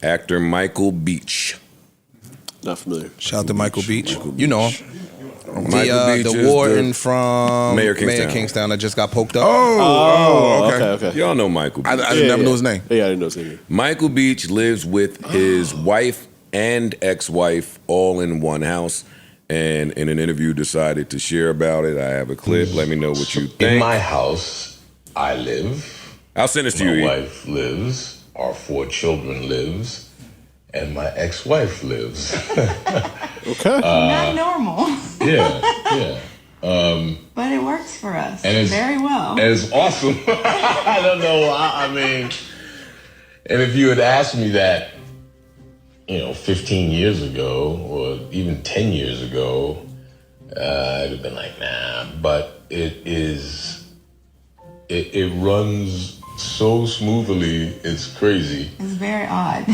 Actor Michael Beach. Not familiar. Shout out to Michael Beach. You know him. The warden from Mayor Mayor Kingstown. Kingstown that just got poked up. Okay. Y'all know Michael Beach. I never knew his name. Yeah, I didn't know his name. Michael Beach lives with his wife and ex-wife all in one house, and in an interview decided to share about it. I have a clip. Let me know what you think. In my house, I live. I'll send this to you. My wife lives. Our 4 children lives. And my ex-wife lives. Okay. Not normal. Yeah. But it works for us And it's very well. And it's awesome. I don't know. I mean, and if you had asked me that, 15 years ago or even 10 years ago, I'd have been like, nah. But it runs so smoothly. It's crazy. It's very odd.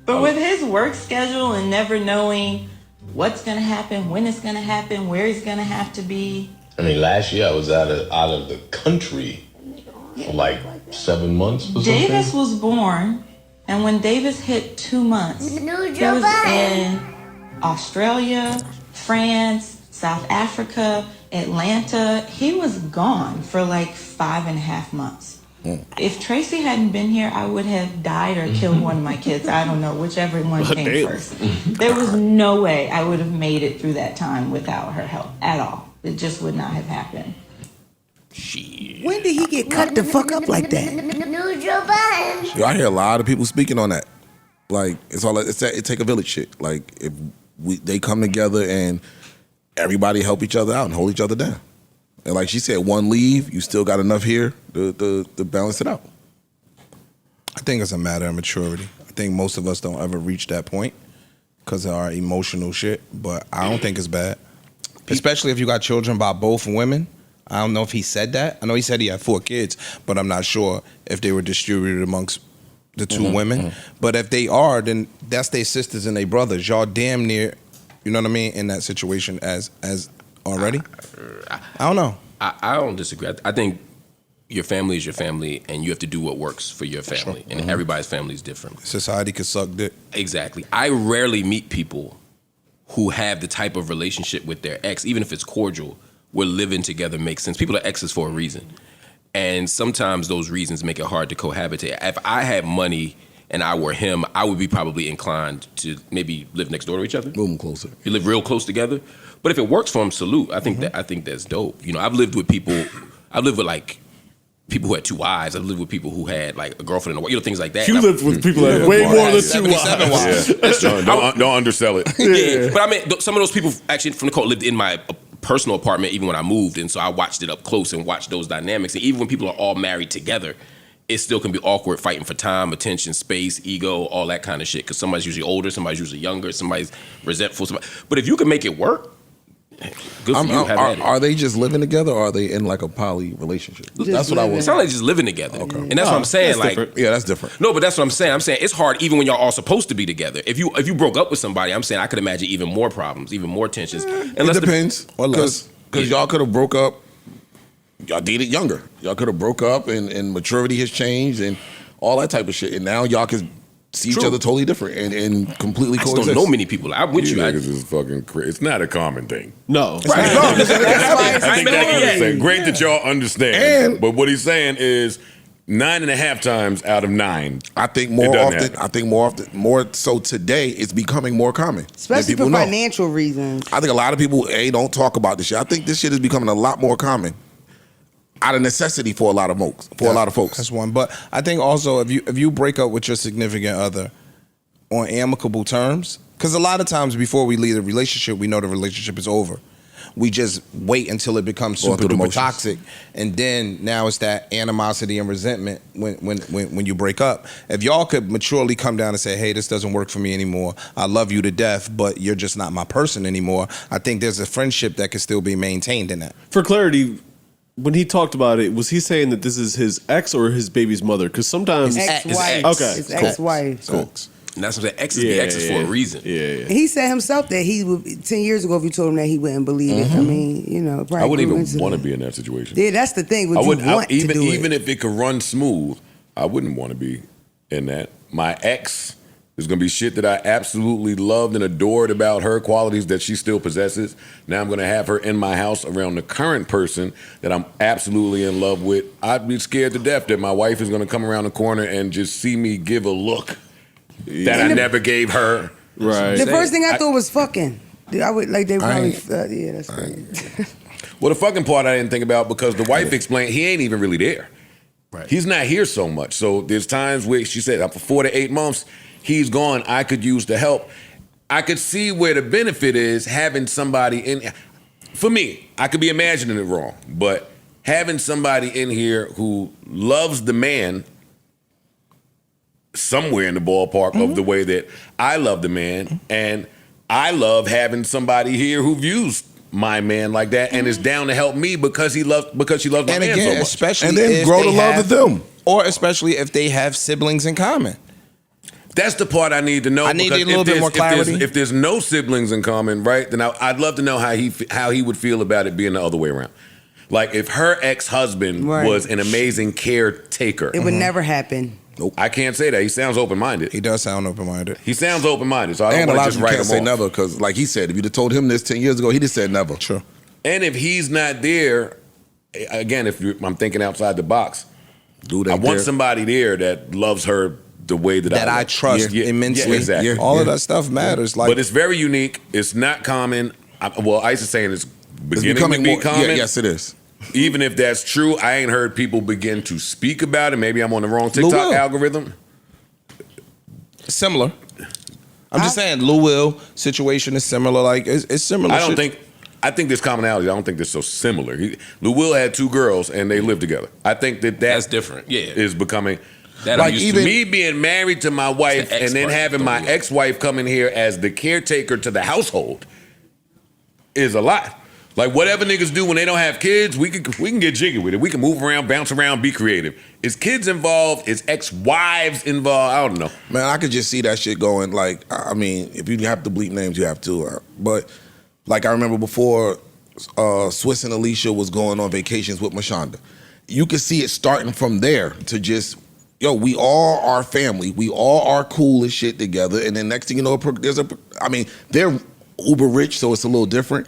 But with his work schedule and never knowing what's going to happen, when it's going to happen, where he's going to have to be. I mean, last year I was out of the country for like 7 months or something. Davis was born, and when Davis hit 2 months, he was in Australia, France, South Africa, Atlanta. He was gone for like 5.5 months. If Tracy hadn't been here, I would have died or killed one of my kids. I don't know, whichever one came first. There was no way I would have made it through that time without her help at all. It just would not have happened. When did he get cut the fuck up like that? Yo, I hear a lot of people speaking on that. Like it take a village shit. Like if they come together and everybody help each other out and hold each other down. And like she said, one leave, you still got enough here to balance it out. I think it's a matter of maturity. I think most of us don't ever reach that point because of our emotional shit. But I don't think it's bad, especially if you got children by both women. I don't know if he said that. I know he said he had 4 kids, but I'm not sure if they were distributed amongst the 2 women. But if they are, then that's their sisters and their brothers. Y'all damn near, you know what I mean, in that situation as already. I don't know. I don't disagree. I think your family is your family, and you have to do what works for your family. Sure. And everybody's family is different. Society can suck dick. Exactly. I rarely meet people who have the type of relationship with their ex, even if it's cordial, where living together makes sense. People are exes for a reason. And sometimes those reasons make it hard to cohabitate. If I had money and I were him, I would be probably inclined to maybe live next door to each other. Move them closer. You live real close together. But if it works for him, salute. I think that's dope. I've lived with people. I've lived with like people who had 2 wives. I've lived with people who had like a girlfriend and a wife. Things like that. You lived with people that had way more than 2 wives. Yeah. That's true. Don't undersell it. Yeah, but I mean, some of those people actually from the court lived in my personal apartment even when I moved, and so I watched it up close and watched those dynamics. And even when people are all married together, it still can be awkward fighting for time, attention, space, ego, all that kind of shit. Because somebody's usually older, somebody's usually younger, somebody's resentful. But if you can make it work, good for you. Are they just living together, or are they in like a poly relationship? That's what I was. It's not like just living together, and that's what I'm saying. That's like, that's different. No, but that's what I'm saying. I'm saying it's hard even when y'all all supposed to be together. If you broke up with somebody, I'm saying I could imagine even more problems, even more tensions. It depends, because y'all could have broke up. Y'all dated younger. Y'all could have broke up, and maturity has changed, and all that type of shit. And now y'all can see each other totally different and completely coexist. I just don't know many people. I'm with you. Niggas is fucking crazy. It's not a common thing. No. It's right. No. That's I think that's great that y'all understand. But what he's saying is 9.5 times out of 9. I think more so today, it's becoming more common. Especially for financial reasons. I think a lot of people, don't talk about this shit. I think this shit is becoming a lot more common. Out of necessity for a lot of folks. That's one. But I think also if you break up with your significant other on amicable terms, because a lot of times before we leave the relationship, we know the relationship is over. We just wait until it becomes super duper toxic, and then now it's that animosity and resentment when you break up. If y'all could maturely come down and say, hey, this doesn't work for me anymore. I love you to death, but you're just not my person anymore. I think there's a friendship that could still be maintained in that. For clarity, when he talked about it, was he saying that this is his ex or his baby's mother? Because sometimes ex-wife. Okay, his ex-wife. Cool. And that's what I'm saying. Exes be exes for a reason. Yeah. He said himself that he would 10 years ago. If you told him that, he wouldn't believe it. I mean, probably I wouldn't even want to be in that situation. Yeah, that's the thing. Even if it could run smooth, I wouldn't want to be in that. My ex There's going to be shit that I absolutely loved and adored about her, qualities that she still possesses. Now I'm going to have her in my house around the current person that I'm absolutely in love with. I'd be scared to death that my wife is going to come around the corner and just see me give a look that I never gave her. Right. The first thing I thought was fucking. I would like they probably. Yeah, that's right. Well, the fucking part I didn't think about because the wife explained he ain't even really there. Right. He's not here so much. So there's times where she said, for 4 to 8 months, he's gone. I could use the help. I could see where the benefit is having somebody in. For me, I could be imagining it wrong, but having somebody in here who loves the man somewhere in the ballpark of the way that I love the man, and I love having somebody here who views my man like that and is down to help me because she loves my And man again, so much. especially And then if grow they to love have- them. or especially if they have siblings in common. That's the part I need to know. I need because a little if bit there's- more clarity. If there's no siblings in common, right, then I'd love to know how he would feel about it being the other way around. Like if her ex-husband Right. was an amazing caretaker. It would never happen. I can't say that. He sounds open-minded. He does sound open-minded. He sounds open-minded, so I And don't a want lot to of just you write can't him say off. never because, like he said, if you'd have told him this 10 years ago, he'd have said never. Sure. And if he's not there, again, I'm thinking outside the box, Dude, I ain't want there. somebody there that loves her the way that That I love. trust immensely. Yeah, exactly. Yeah. All of that stuff matters. Like, But it's very unique. It's not common. Ice is saying it's It's beginning becoming to be more. common. Yeah, yes, it is. Even if that's true, I ain't heard people begin to speak about it. Maybe I'm on the wrong Lou TikTok Will. algorithm. similar. I'm just saying, Lou Will situation is similar. Like it's similar. I think there's commonality. I don't think they're so similar. Lou Will had 2 girls and they lived together. I think that's different. Yeah. is becoming That like I'm used even to. me being married to my wife the ex and then part, having don't my do it. ex-wife come in here as the caretaker to the household is a lot. Like whatever niggas do when they don't have kids, we can get jiggy with it. We can move around, bounce around, be creative. Is kids involved? Is ex-wives involved? I don't know. Man, I could just see that shit going. Like, I mean, if you have to bleep names, you have to. But like, I remember before Swiss and Alicia was going on vacations with Mashonda. You could see it starting from there to just, yo, we all are family. We all are cool as shit together. And then next thing you know, they're uber rich, so it's a little different.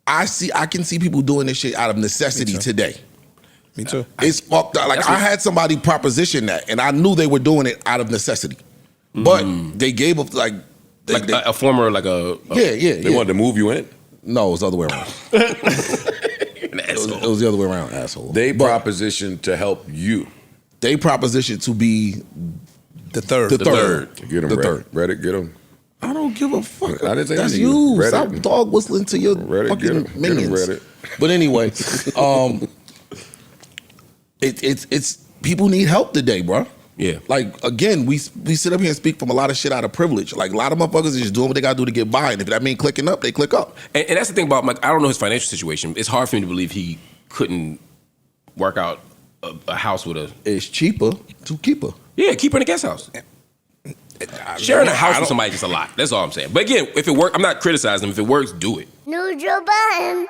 I can see people doing this shit out of necessity today. Me too. It's fucked up. Like I had somebody proposition that, and I knew they were doing it out of necessity, but they gave up a former yeah. They wanted to move you in. No, it was the other way around. It was the other way around, asshole. They propositioned to help you. They propositioned to be The third. the third. Get them The Reddit. third. Reddit, get them. I don't give a fuck. I didn't say That's anything. you. Reddit. Stop dog whistling to your Reddit, fucking get 'em. Get 'em, minions. Reddit. But anyway, it's people need help today, bro. Yeah. Like again, we sit up here and speak from a lot of shit out of privilege. Like a lot of motherfuckers is just doing what they gotta do to get by, and if that mean clicking up, they click up. And that's the thing about I don't know his financial situation. It's hard for me to believe he couldn't work out a house with a. It's cheaper to keep her. Yeah, keep her in a guest house. Sharing a house with somebody is just a lot. That's all I'm saying. But again, if it works, I'm not criticizing him. If it works, do it. Neutral button.